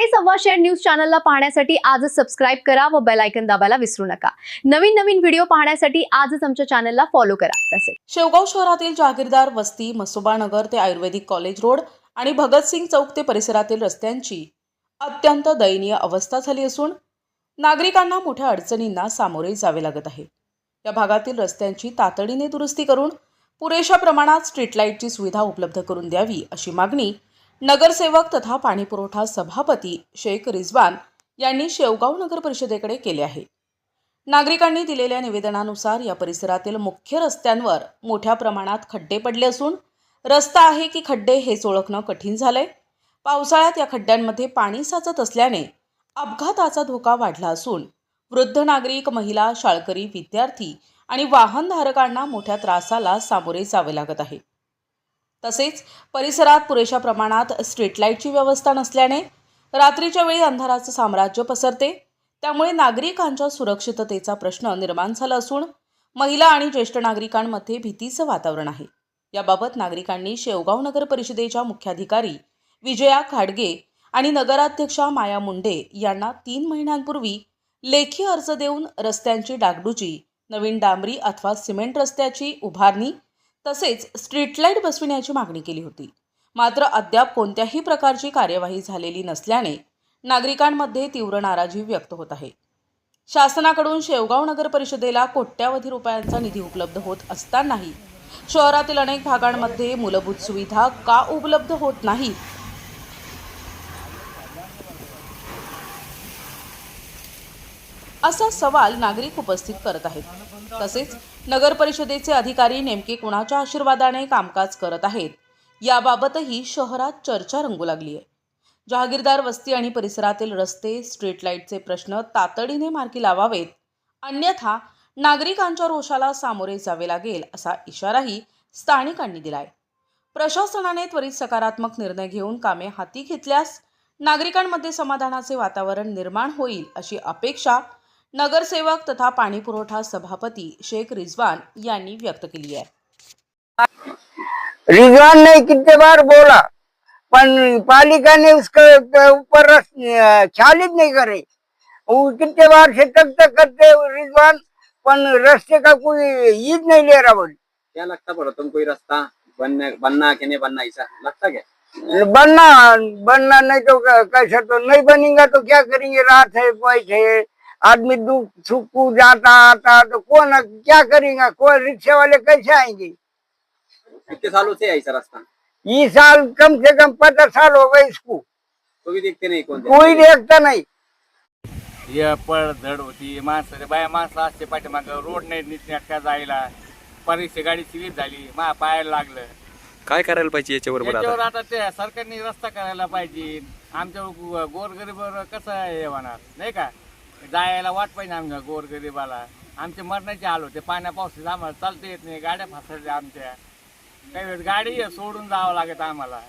मराठी संवाद share news चॅनलला पाहण्यासाठी आजच सबस्क्राइब करा व बेल आयकॉन दाबायला विसरू नका। नवीन व्हिडिओ पाहण्यासाठी आजच आमच्या चॅनलला फॉलो करा। तसेच शेवगाव शहरातील जहागीरदार वस्ती, मसोबा नगर ते आयुर्वेदिक कॉलेज रोड आणि भगतसिंग चौक ते परिसरातील रस्त्यांची अत्यंत दयनीय अवस्था झाली असून नागरिकांना मोठ्या अडचणींना सामोरे जावे लागत आहे। या भागातील रस्त्यांची तातडीने दुरुस्ती करून पुरेशा प्रमाणात स्ट्रीट लाईटची सुविधा उपलब्ध करून द्यावी अशी मागणी नगरसेवक तथा पाणीपुरवठा सभापती शेख रिजवान यांनी शेवगाव नगर परिषदेकडे केले आहे। नागरिकांनी दिलेल्या निवेदनानुसार या परिसरातील मुख्य रस्त्यांवर मोठ्या प्रमाणात खड्डे पडले असून रस्ता आहे की खड्डे हेच ओळखणं कठीण झालंय। पावसाळ्यात या खड्ड्यांमध्ये पाणी साचत असल्याने अपघाताचा धोका वाढला असून वृद्ध नागरिक, महिला, शाळकरी, विद्यार्थी आणि वाहनधारकांना मोठ्या त्रासाला सामोरे जावे लागत आहे। तसेच परिसरात पुरेशा प्रमाणात स्ट्रीट लाईटची व्यवस्था नसल्याने रात्रीच्या वेळी अंधाराचं साम्राज्य पसरते। त्यामुळे नागरिकांच्या सुरक्षिततेचा प्रश्न निर्माण झाला असून महिला आणि ज्येष्ठ नागरिकांमध्ये भीतीचं वातावरण आहे। याबाबत नागरिकांनी शेवगाव नगर परिषदेच्या मुख्याधिकारी विजया खाडगे आणि नगराध्यक्षा माया मुंडे यांना 3 महिन्यांपूर्वी लेखी अर्ज देऊन रस्त्यांची डागडुजी, नवीन डांबरी अथवा सिमेंट रस्त्याची उभारणी तसेच स्ट्रीट लाईट बसविण्याची मागणी केली होती। मात्र अद्याप कोणत्याही प्रकारची कार्यवाही झालेली नसल्याने नागरिकांमध्ये तीव्र नाराजी व्यक्त होत आहे। शासनाकडून शेवगाव नगर परिषदेला कोट्यावधी रुपयांचा निधी उपलब्ध होत असतानाही शहरातील अनेक भागांमध्ये मूलभूत सुविधा का उपलब्ध होत नाही असा सवाल नागरिक उपस्थित करत आहेत। तसेच नगर परिषदेचे अधिकारी नेमके कुणाच्या आशीर्वादाने कामकाज करत आहेत याबाबतही शहरात चर्चा रंगू लागली आहे। जहागीरदार वस्ती आणि परिसरातील रस्ते, स्ट्रीट लाईटचे प्रश्न तातडीने मार्गी लावावेत, अन्यथा नागरिकांच्या रोषाला सामोरे जावे लागेल असा इशाराही स्थानिकांनी दिलाय। प्रशासनाने त्वरित सकारात्मक निर्णय घेऊन कामे हाती घेतल्यास नागरिकांमध्ये समाधानाचे वातावरण निर्माण होईल अशी अपेक्षा नगरसेवक तथा पाणीपुरवठा सभापती शेख रिजवान यांनी व्यक्त केली आहे। रिजवान ने कितने बार बोला पर पालिका ने उसके ऊपर चालित नहीं करे। वो कितने बार से तक करते रिजवान, पर रास्ते का कोई ईद नहीं ले रहा। बोल क्या लगता पड़ा तुम, कोई रास्ता बनना कि नहीं बनना, ऐसा लगता क्या? बनना नहीं तो कैसा, तो नहीं बनेगा तो क्या करेंगे। रात है, पैठ है, आदमी दुख सुख को जाता आता तो कौन क्या करेगा। कोई रिक्शा वाले कैसे आएंगे। कितने सालों से है ऐसा रास्ता? ये साल कम से कम 50 साल हो गए इसको, तो भी देखते नहीं, कोई देखता नहीं। ये पडझड होती, माणसं बाया माणसं असते पाठीमाग, रोड नाही नीटनेटका जायला, परीक्षा गाडी स्लिप झाली, मा पायाला लागलं। काय करायला पाहिजे याच्यावर? आता ते सरकारने रस्ता करायला पाहिजे। आमच्या गोरगरीबावर कसं हे होणार नाही का, जायला वाट पाहिजे आमच्या गोरगरीबाला। आमचे मरणाचे हाल होते, पाण्या पावसाचे आम्हाला चालता येत नाही, गाड्या फसल्या आमच्या, काही वेळेस गाडी सोडून जावं लागत आम्हाला।